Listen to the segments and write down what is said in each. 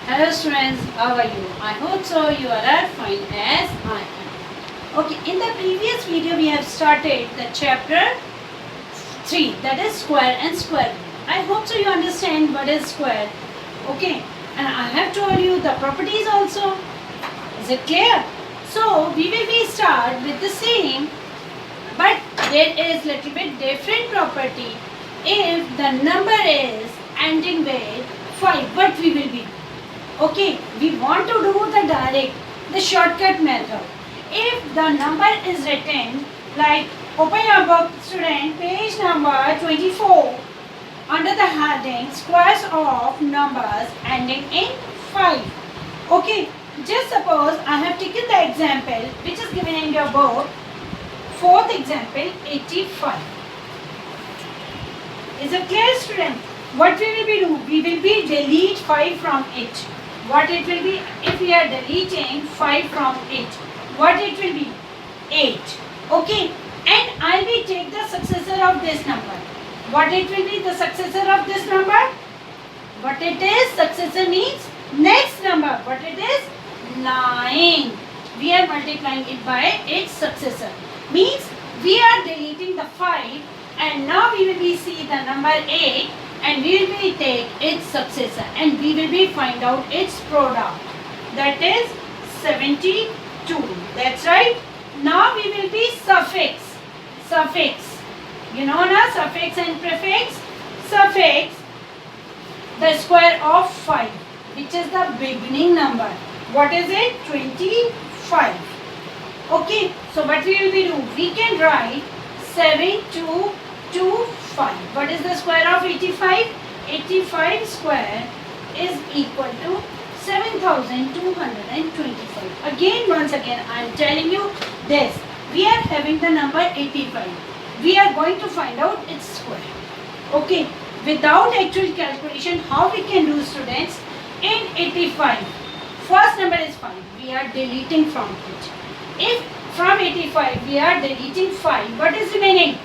Hello students, how are you? I hope so you are as fine as I am. Okay, in the previous video we have started the chapter 3, that is square and square root. I hope so you understand what is square. Okay, and I have told you the properties also. Is it clear? So we will be start with the same, but there is little bit different property. If the number is ending with 5, what we will be? Okay, we want to do the shortcut method. If the number is written like, open your book student, page number 24, under the heading squares of numbers ending in 5. Okay, just suppose I have taken the example which is given in your book, fourth example 85. Is it clear student? What we will be do? We will be delete 5 from it. What it will be if we are deleting 5 from it? What it will be? 8. Okay. And I will take the successor of this number. What it will be the successor of this number? What it is? Successor means next number. What it is? 9. We are multiplying it by its successor. Means we are deleting the 5 and now we will be see the number 8. And we will be take its successor and we will be find out its product, that is 72. That's right. Now we will be suffix. You know na, suffix and prefix. Suffix, the square of 5, which is the beginning number. What is it? 25. Okay, so what we will be do? We can write 7225. What is the square of 85? 85 square is equal to 7225. Again, once again, I am telling you this. We are having the number 85. We are going to find out its square. Okay. Without actual calculation, how we can do, students? In 85, first number is 5. We are deleting from it. If from 85 we are deleting 5, what is remaining?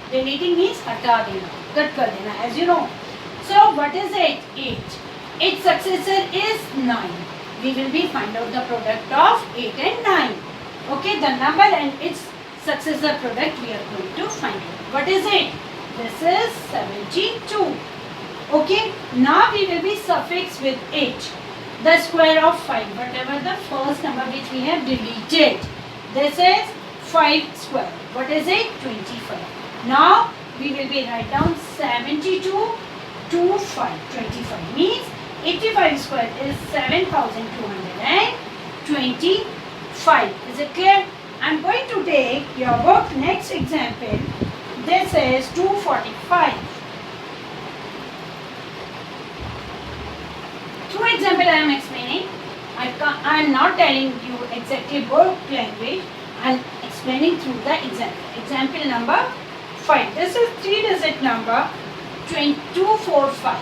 Deleting means hata dena, cut kar dena, as you know. So what is it? 8. Its successor is 9. We will be find out the product of 8 and 9. Okay, the number and its successor product we are going to find out. What is it? This is 72. Okay, now we will be suffix with 8. The square of 5, whatever the first number which we have deleted. This is 5 square. What is it? 25. Now we will be write down 72 to 25 means 85 square is 7225. Is it clear? I am going to take your book next example. This is 245. Through example I am explaining. I am not telling you exactly book language. I am explaining through the example. Example number 5. This is 3-digit number 245.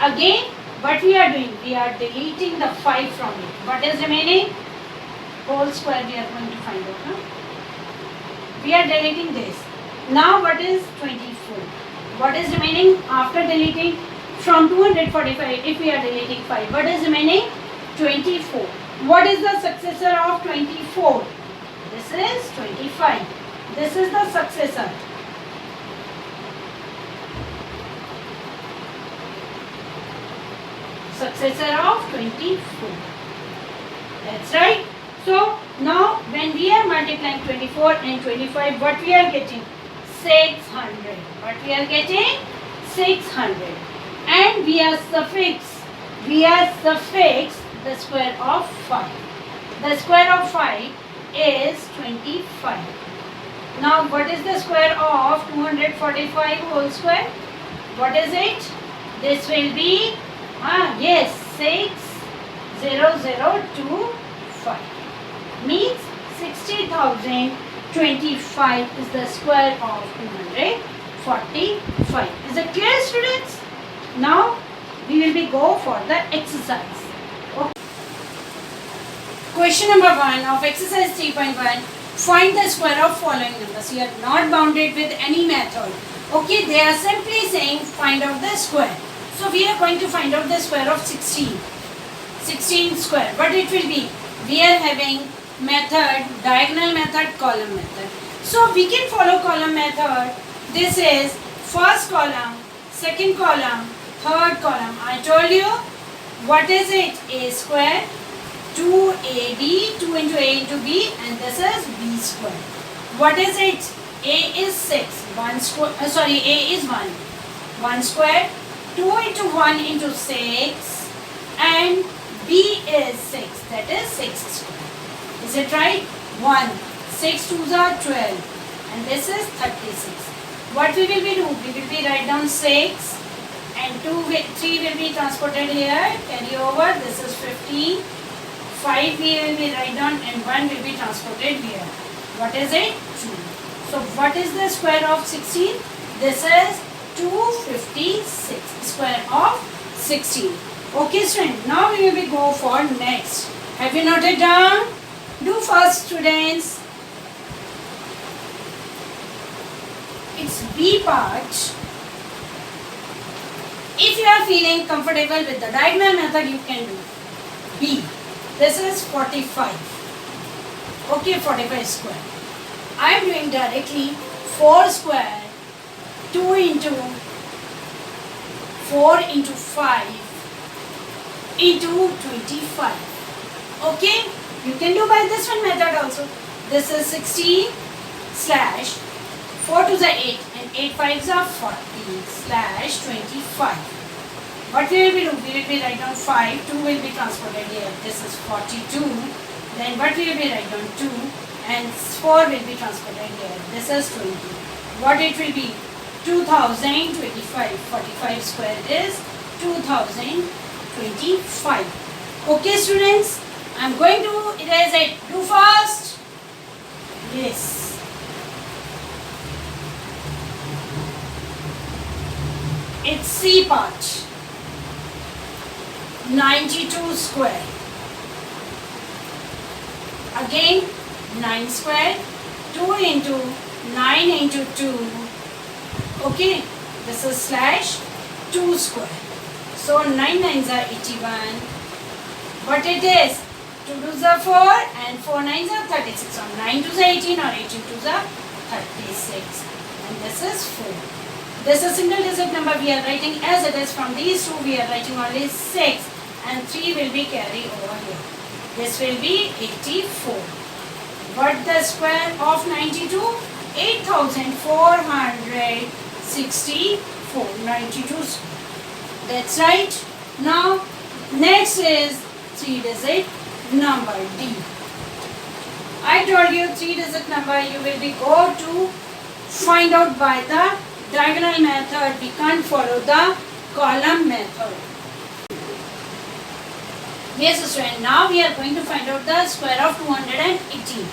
Again, what we are doing? We are deleting the 5 from it. What is remaining? Whole square we are going to find out. Huh? We are deleting this. Now what is 24? What is remaining after deleting? From 245, if we are deleting 5, what is remaining? 24. What is the successor of 24? This is 25. This is the successor. Successor of 24. That's right. So now when we are multiplying 24 and 25, what we are getting? 600. What we are getting? 600. And we are suffix the square of 5. The square of 5 is 25. Now what is the square of 245 whole square? What is it? This will be, yes, 60025. Means 60,025 is the square of 245. Is it clear, students? Now we will be go for the exercise. Okay. Question number 1 of exercise 3.1. Find the square of following numbers. You are not bounded with any method. Okay, they are simply saying find out the square. So we are going to find out the square of 16. 16 square. What it will be? We are having method, diagonal method, column method. So we can follow column method. This is first column, second column, third column. I told you what is it? A square, 2ab, 2 into a into b, and this is b square. What is it? A is 6, 1 square, a is 1. 1 square, 2 into 1 into 6, and b is 6, that is 6 square. Is it right? 1, 6 2s are 12, and this is 36. What we will be doing? We will be write down 6, and 3 will be transported here, carry over, this is 15, 5 we will be write down, and 1 will be transported here. What is it? 2. So what is the square of 16? This is 256, square of 16. Okay students, now we will be go for next. Have you noted down? Do first students. It's B part. If you are feeling comfortable with the diagonal method, you can do B. This is 45. Okay, 45 square. I am doing directly 4 square, 2 into 4 into 5 into 25. Okay, you can do by this one method also. This is 16 slash 4 to the 8 and 8 5s are 40 slash 25. What we will be doing? We will be write down 5, 2 will be transported here. This is 42. Then what we will be write down 2 and 4 will be transported here. This is 20. What it will be? 2025. 45 square is 2025. Okay students, I am going to erase it. Do fast. Yes. It's C part. 92 square. Again 9 square. 2 into 9 into 2. Okay. This is slash 2 square. So 9 9s are 81. What it is? 2 2s are 4 and 4 9s are 36. So 9 2s are 18 or 18 2s are 36. And this is 4. This is single digit number we are writing as it is. From these two we are writing only 6 and 3 will be carried over here. This will be 84. What the square of 92? 8464. 92 square. That's right. Now next is 3 digit number D. I told you 3 digit number you will be go to find out by the diagonal method. We can't follow the column method. Yes student, now we are going to find out the square of 218.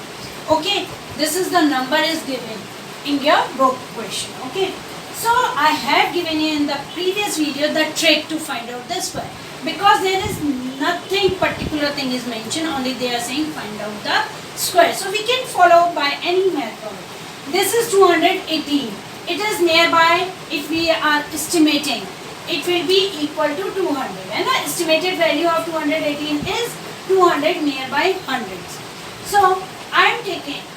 Okay, this is the number is given in your book question. Okay, so I have given you in the previous video the trick to find out the square, because there is nothing particular thing is mentioned, only they are saying find out the square. So we can follow by any method. This is 218. It is nearby. If we are estimating, it will be equal to 200, and the estimated value of 218 is 200 nearby hundreds. So I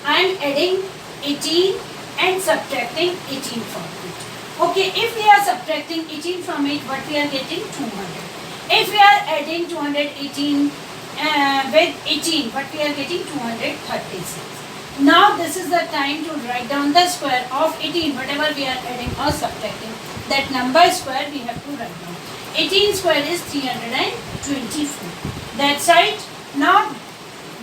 am adding 18 and subtracting 18 from it. Okay, if we are subtracting 18 from it, what we are getting? 200. If we are adding 218 with 18, what we are getting? 236. Now this is the time to write down the square of 18, whatever we are adding or subtracting. That number square we have to write down. 18 square is 324. That's right. Now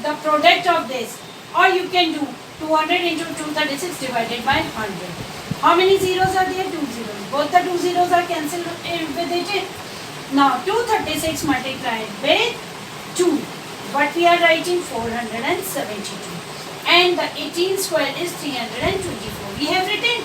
the product of this, or you can do 200 into 236 divided by 100. How many zeros are there? 2 zeros. Both the 2 zeros are cancelled with it. Now 236 multiplied with 2. What we are writing? 472. And the 18 square is 324. We have written.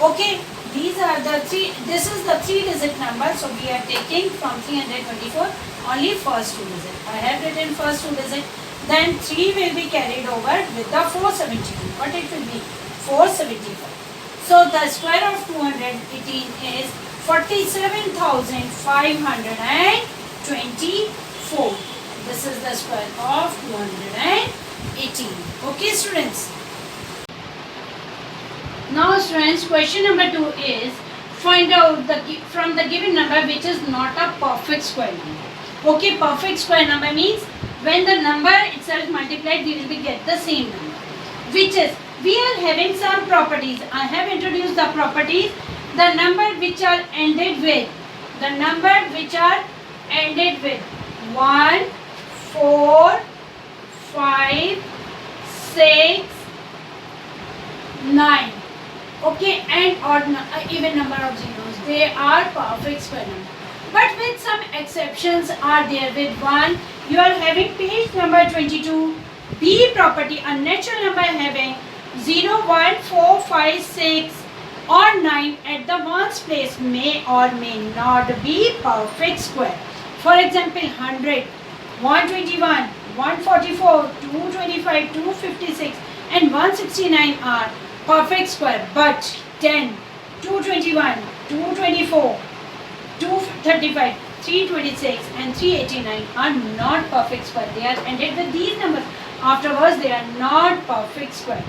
Okay. These are the three. This is the 3 digit number. So we are taking from 324 only first 2 digit. I have written first 2 digit. Then 3 will be carried over with the 472. What it will be? 475. So the square of 218 is 47,524. This is the square of 218. Okay, students. Now, students, question number 2 is find out from the given number which is not a perfect square number. Okay, perfect square number means when the number itself multiplied, we will get the same number. Which is, we are having some properties. I have introduced the properties. The number which are ended with 1, 4, 5, 6, 9. Okay, and even number of zeros. They are perfect square number. But with some exceptions are there. With one, you are having page number 22. B property, a natural number having 0, 1, 4, 5, 6 or 9 at the ones place may or may not be perfect square. For example, 100, 121, 144, 225, 256 and 169 are perfect square, but 10, 221, 224, 235, 326 and 389 are not perfect square. They are ended with these numbers. Afterwards, they are not perfect square.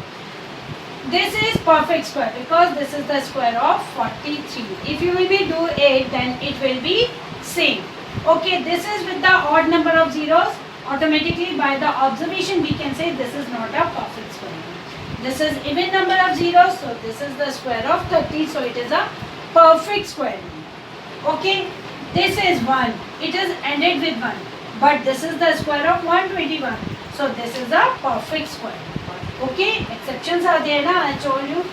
This is perfect square because this is the square of 43. If you will do it, then it will be same. Okay, this is with the odd number of zeros. Automatically, by the observation, we can say this is not a perfect square. This is even number of zeros, so this is the square of 30, so it is a perfect square. Okay, this is 1. It is ended with 1, but this is the square of 121. So this is a perfect square. Okay, exceptions are there now. I told you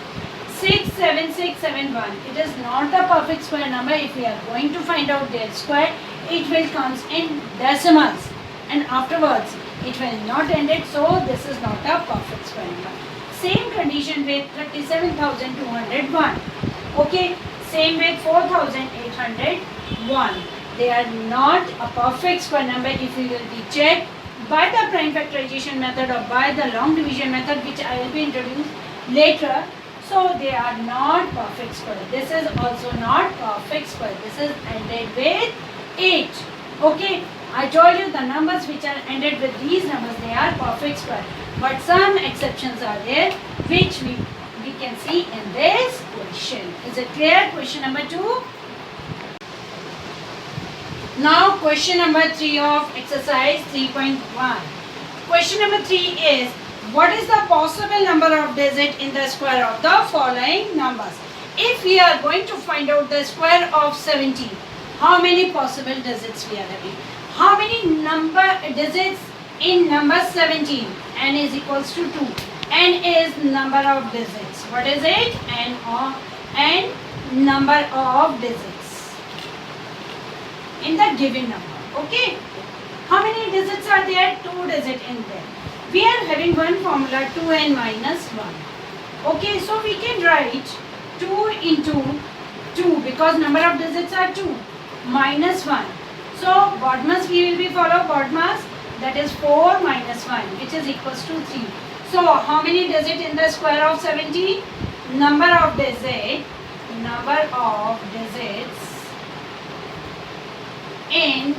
67671. It is not a perfect square number. If we are going to find out their square, it will comes in decimals, and afterwards it will not end it. So this is not a perfect square number. Same condition with 37,201. Okay, same with 4,801. They are not a perfect square number if we will be checked by the prime factorization method or by the long division method, which I will be introduced later. So they are not perfect square. This is also not perfect square. This is ended with 8. Okay, I told you the numbers which are ended with these numbers, they are perfect square. But some exceptions are there which we can see in this question. Is it clear? Question number 2. Now question number 3 of exercise 3.1. Question number 3 is, what is the possible number of digits in the square of the following numbers? If we are going to find out the square of 17, how many possible digits we are having? How many number digits in number 17? N is equals to 2. N is number of digits. What is it? N number of digits in the given number. Okay. How many digits are there? 2 digits in there. We are having one formula, 2n minus 1. Okay, so we can write 2 into 2 because number of digits are 2 minus 1. So BODMAS we will be follow BODMAS, that is 4 minus 1, which is equals to 3. So how many digits in the square of 70? Number of digits in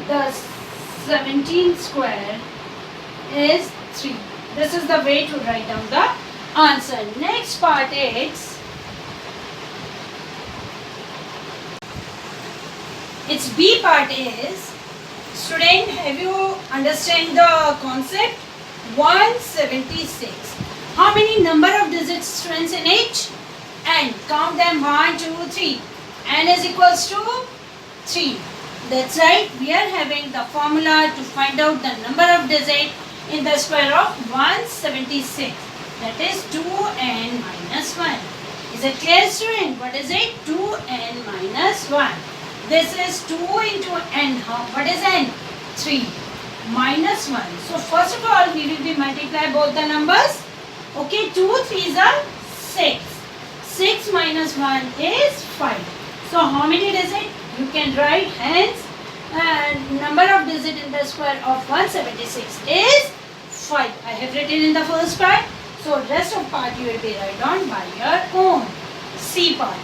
the 17 square is 3. This is the way to write down the answer. Next part is, its B part is, student, have you understand the concept? 176. How many number of digits, students, in each? N. Count them 1, 2, 3. N is equals to 3. That's right. We are having the formula to find out the number of digits in the square of 176. That is 2n minus 1. Is it clear, student? What is it? 2n minus 1. This is 2 into n. What is n? 3 minus 1. So first of all, we will be multiply both the numbers. Okay, 2 3s are 6. 6 minus 1 is 5. So how many digits? You can write, hence number of digits in the square of 176 is 5. I have written in the first part. So rest of part you will be write down by your own. C part.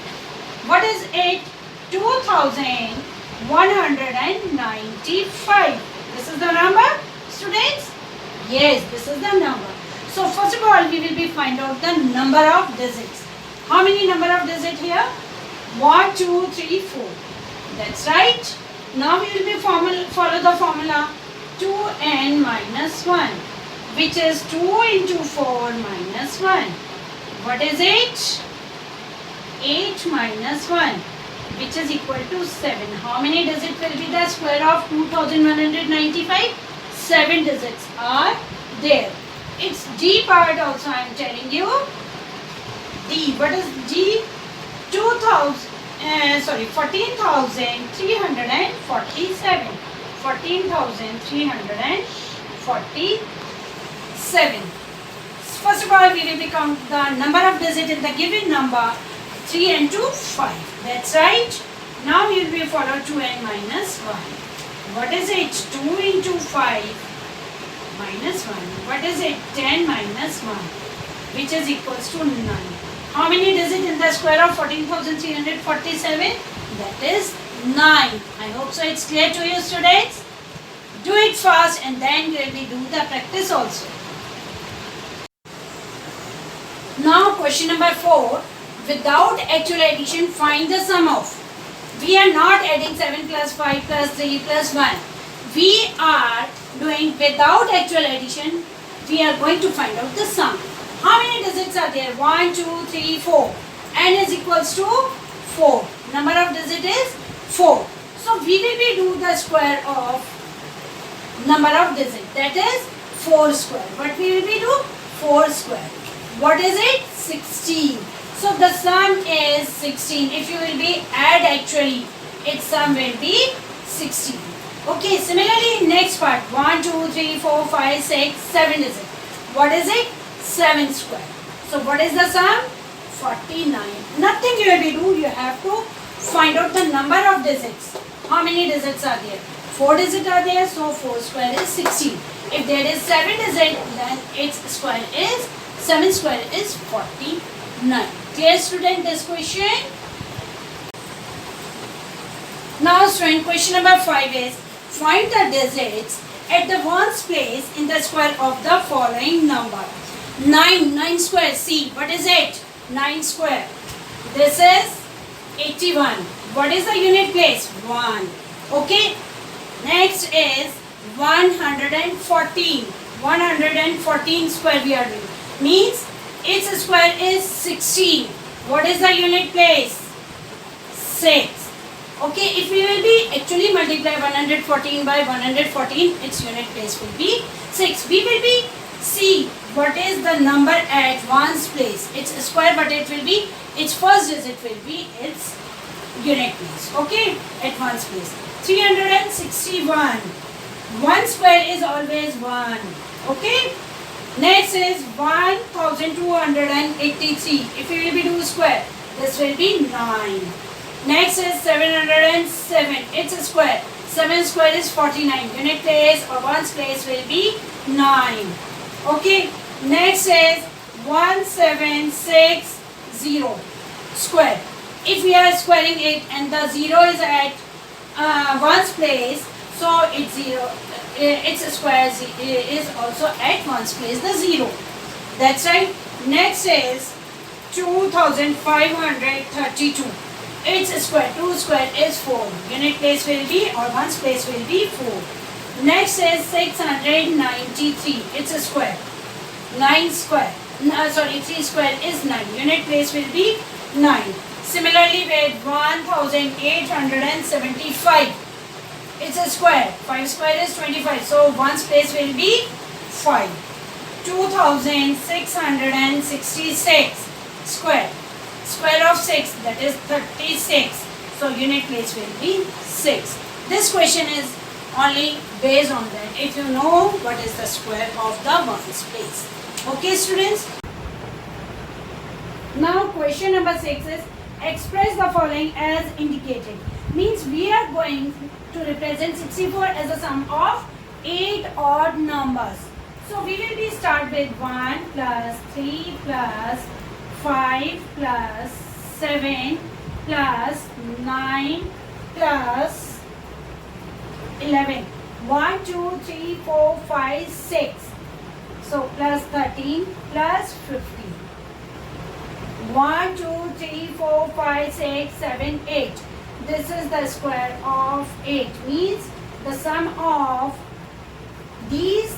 What is it? 2195. This is the number, students? Yes, this is the number. So first of all, we will be find out the number of digits. How many number of digits here? 1, 2, 3, 4. That's right. Now we will be follow the formula 2n minus 1, which is 2 into 4 minus 1. What is it? 8 minus 1, which is equal to 7. How many digits will be the square of 2195? 7 digits are there. It's D part also I am telling you. D. What is D? 14,347. 14,347. First of all, we will become the number of digits in the given number 3 and 2, 5. That's right. Now we will be follow 2n minus 1. What is it? 2 into 5 minus 1. What is it? 10 minus 1, which is equals to 9. How many digits in the square of 14,347? That is 9. I hope so it's clear to you, students. Do it fast and then we will do the practice also. Now question number 4. Without actual addition, find the sum of. We are not adding 7 plus 5 plus 3 plus 1. We are doing without actual addition. We are going to find out the sum. How many digits are there? 1, 2, 3, 4. N is equals to 4. Number of digits is 4. So we will be do the square of number of digits. That is 4 square. What we will be do? 4 square. What is it? 16. So the sum is 16. If you will be add actually, its sum will be 16. Okay, similarly next part 1, 2, 3, 4, 5, 6, 7 digits. What is it? 7 square. So what is the sum? 49. Nothing you will be do. You have to find out the number of digits. How many digits are there? 4 digits are there. So 4 square is 16. If there is 7 digits, then its square is 7 square is 49. Clear, student, this question? Now student, question number 5 is find the digits at the ones place in the square of the following number. 9 square. See, what is it? 9 square. This is 81. What is the unit place? 1. Okay. Next is 114. 114 square we are doing. Means its square is 16. What is the unit place? 6. Okay, if we will be actually multiply 114 by 114, its unit place will be 6. We will be see what is the number at ones place. It's a square, but it will be its first digit will be its unit place. Okay, at ones place. 361. 1 square is always 1. Okay. Next is 1283. If we will be do square, this will be 9. Next is 707. It's a square. 7 square is 49. Unit place or ones place will be 9. Okay. Next is 1760 square. If we are squaring it and the 0 is at ones place, so it's 0. Its square is also at ones place the 0. That's right. Next is 2532. Its square. 2 square is 4. Unit place will be or ones place will be 4. Next is 693. It's a square. 9 square. 3 square is 9. Unit place will be 9. Similarly with 1875. It's a square. 5 square is 25. So ones place will be 5. 2666 square. Square of 6, that is 36. So unit place will be 6. This question is only based on that. If you know what is the square of the ones place. Okay, students? Now question number 6 is express the following as indicated. Means we are going to represent 64 as a sum of 8 odd numbers. So we will be start with 1 plus 3 plus 5 plus 7 plus 9 plus 11. 1, 2, 3, 4, 5, 6. So plus 13 plus 15. 1, 2, 3, 4, 5, 6, 7, 8. This is the square of 8. Means the sum of these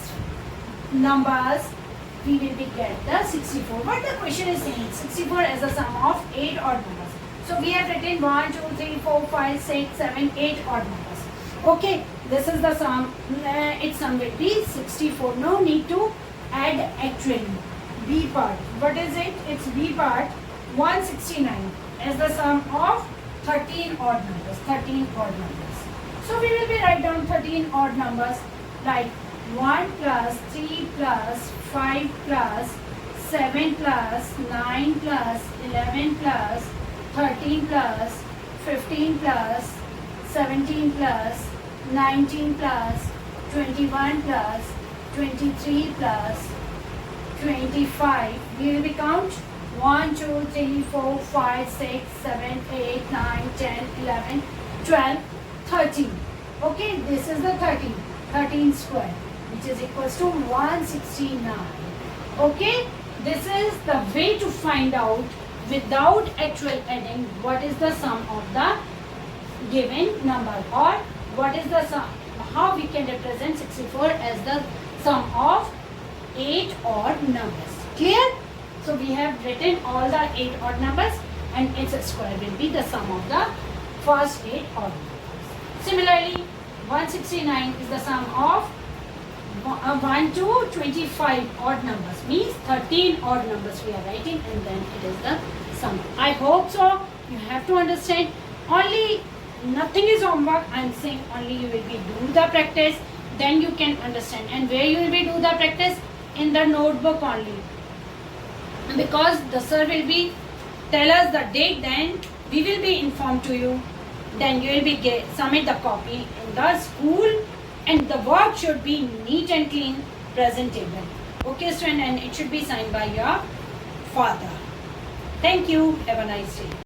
numbers we will be get the 64. But the question is saying 64 as the sum of 8 odd numbers. So we have written 1, 2, 3, 4, 5, 6, 7, 8 odd numbers. Okay, this is the sum. Its sum will be 64. No need to add actually. B part. What is it? It's B part 169 as the sum of 13 odd numbers. 13 odd numbers. So we will be write down 13 odd numbers like 1 plus 3 plus 5 plus 7 plus 9 plus 11 plus 13 plus 15 plus 17 plus 19 plus 21 plus 23 plus 25. We will be count 1, 2, 3, 4, 5, 6, 7, 8, 9, 10, 11, 12, 13. Okay, this is the 13. 13 square, which is equals to 169. Okay, this is the way to find out without actual adding what is the sum of the given number, or what is the sum, how we can represent 64 as the sum of 8 odd numbers. Clear? So we have written all the 8 odd numbers and its square will be the sum of the first 8 odd numbers. Similarly, 169 is the sum of 1 to 25 odd numbers, means 13 odd numbers we are writing, and then it is the sum. I hope so. You have to understand. Only nothing is homework. I am saying only you will be do the practice, then you can understand. And where you will be do the practice? In the notebook only, because the sir will be tell us the date, then we will be informed to you, then you will be submit the copy in the school, and the work should be neat and clean, presentable. Okay student, and it should be signed by your father. Thank you. Have a nice day.